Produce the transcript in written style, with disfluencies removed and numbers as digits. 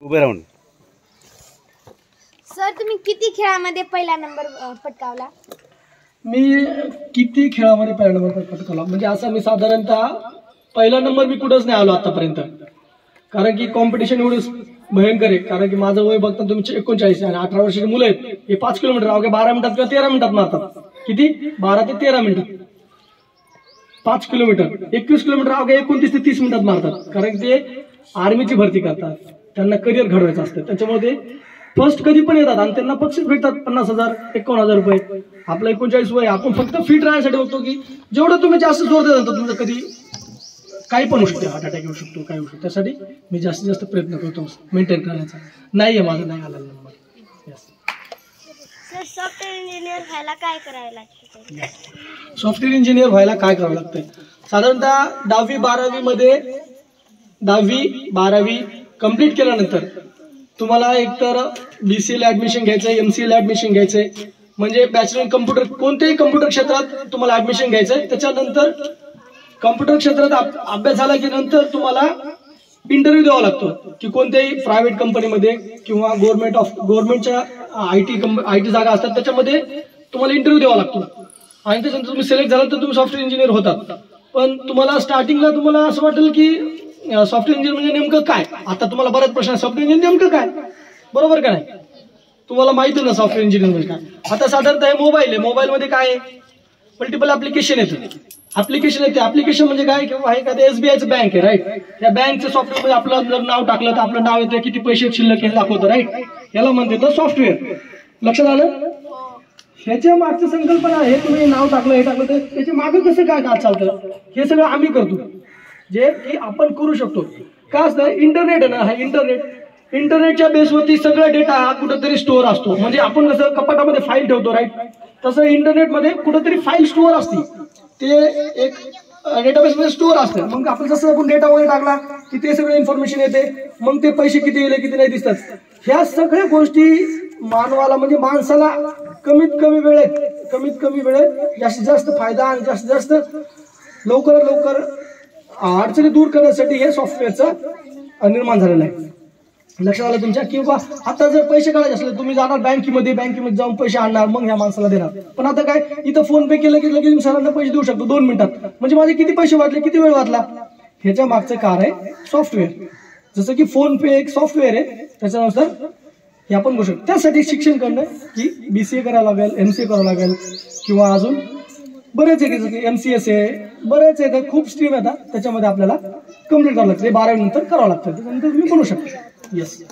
उभे राहून. सर तुम्ही किती खेळामध्ये पहिला नंबर पटकावला? मी किती खेळामध्ये पहिला नंबर पटकावला म्हणजे असं मी साधारणतः पहिला नंबर मी कुठंच नाही आलो आतापर्यंत. कारण की कॉम्पिटिशन एवढं भयंकर आहे. कारण की माझं वय बघता तुम्ही 39 आणि 18 वर्षाची मुलं आहेत. हे 5 किलोमीटर अवघ्या 12 मिनिटात किंवा 13 मिनिटात मारतात. किती? 12 ते 13 मिनिटात 5 किलोमीटर. 21 किलोमीटर अवघ्या 29 ते 30 मिनिटात मारतात. कारण ते आर्मीची भरती करतात, त्यांना करिअर घडवायचं असतं. त्याच्यामुळे ते फर्स्ट कधी पण येतात आणि त्यांना बक्षीस भेटतात 50,000 51,000 रुपये. आपलं 39 वय, आपण फक्त फिट राहण्यासाठी बघतो की जेवढं तुम्ही जास्त जोर देता तुमचं कधी काही पण होऊ शकते, हार्ट अटॅक येऊ शकतो, काय होऊ शकतो. त्यासाठी मी जास्तीत जास्त प्रयत्न करतो मेंटेन करण्याचा. नाहीये माझं नाही आलेला नंबर. सर सॉफ्टवेअर इंजिनियर व्हायला काय करावं लागतं? सॉफ्टवेअर इंजिनियर व्हायला काय करावं लागतंय? साधारणतः 10वी 12वी मध्ये 10वी 12वी कम्प्लीट केल्यानंतर तुम्हाला एकतर BCA ला ऍडमिशन घ्यायचंय, MCA ला ऍडमिशन घ्यायचंय. म्हणजे बॅचलर कम्प्युटर कोणत्याही कम्प्युटर क्षेत्रात तुम्हाला ऍडमिशन घ्यायचंय. त्याच्यानंतर कम्प्युटर क्षेत्रात अभ्यास झाला की नंतर तुम्हाला इंटरव्ह्यू द्यावा लागतो की कोणत्याही प्रायव्हेट कंपनीमध्ये किंवा गव्हर्नमेंटच्या IT जागा असतात त्याच्यामध्ये तुम्हाला इंटरव्ह्यू द्यावा लागतो. आणि त्याच्यानंतर तुम्ही सिलेक्ट झाला तर तुम्ही सॉफ्टवेअर इंजिनियर होतात. पण तुम्हाला स्टार्टिंगला तुम्हाला असं वाटेल की सॉफ्टवेअर इंजिनियर म्हणजे नेमकं काय. आता तुम्हाला बरेच प्रश्न, सॉफ्टवेअर इंजिनियर नेमकं काय, बरोबर का नाही? तुम्हाला माहिती ना सॉफ्टवेअर इंजिनियर म्हणजे काय. आता साधारणतः हे मोबाईल आहे, मोबाईलमध्ये काय आहे, मल्टिपल ऍप्लिकेशन येते. ऍप्लिकेशन म्हणजे काय, किंवा एखाद्या SBIचं बँक आहे, राईट. त्या बँकच्या सॉफ्टवेअर मध्ये आपलं जर नाव टाकलं तर आपलं नाव येतं, किती पैसे शिल्लक हे दाखवतं, राईट. याला म्हणते तर सॉफ्टवेअर. लक्षात आलं? ह्याच्या मागची संकल्पना आहे, तुम्ही नाव टाकलं हे टाकलं तर त्याच्या मागे कसं काय चालतं हे सगळं आम्ही करतो, जे की आपण करू शकतो. का असतं? इंटरनेट आहे ना, हा इंटरनेटच्या बेसवरती सगळं डेटा हा कुठेतरी स्टोअर असतो. म्हणजे आपण कसं कपाटामध्ये फाईल ठेवतो, राईट, तसं इंटरनेटमध्ये कुठेतरी फाईल स्टोअर असते. ते एक डेटाबेस मध्ये स्टोअर असतं. मग आपण जसं आपण डेटा वगैरे टाकला की ते सगळं इन्फॉर्मेशन येते. मग ते पैसे किती गेले किती नाही दिसतात. ह्या सगळ्या गोष्टी मानवाला म्हणजे माणसाला कमीत कमी वेळेत जास्तीत जास्त फायदा आणि जास्तीत जास्त लवकरात लवकर अडचणी दूर करण्यासाठी हे सॉफ्टवेअरचं निर्माण झालेलं आहे. लक्षात आलं तुमच्या? किंवा आता जर पैसे काढायचे असले तुम्ही जाणार बँकेमध्ये जाऊन पैसे आणणार, मग ह्या माणसाला देणार. पण आता काय, इथं फोन पे केलं की लगेच सरांना पैसे देऊ शकतो 2 मिनिटात. म्हणजे माझे किती पैसे वाचले, किती वेळ वाचला. ह्याच्या मागचं कारण आहे सॉफ्टवेअर. जसं की फोन पे एक सॉफ्टवेअर आहे, त्याच्यानुसार हे आपण करू शकतो. त्यासाठी शिक्षण करणं की BCA करावं लागेल, MCA करावं लागेल, किंवा अजून बरेच आहे जसं की MCS आहे, बरेच आहे, खूप स्ट्रीम येतात. त्याच्यामध्ये आपल्याला कम्प्लीट करावं लागतं. 12वी नंतर करावं लागतं. त्याच्यानंतर तुम्ही बनवू शकता. येस.